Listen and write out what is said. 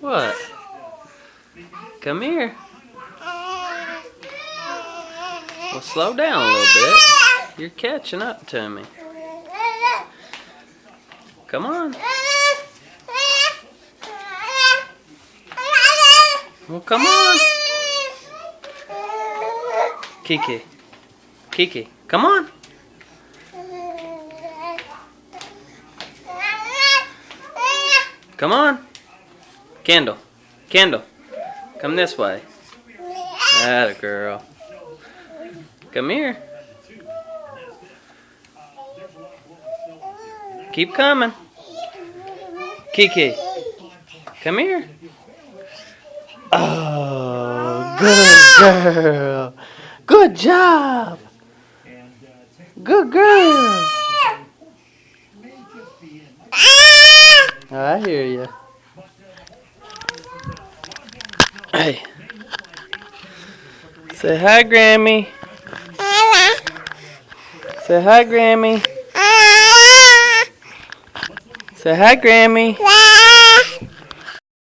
What? Come here. Well, slow down a little bit. You're catching up to me. Come on. Well, come on. Kiki. Kiki, come on. Come on. Kendall. Kendall. Come this way. Atta girl. Come here. Keep coming. Kiki. Come here. Oh, good girl. Good job. Good girl. I hear you. Hey. Say hi, Grammy. Say hi, Grammy. Say hi, Grammy.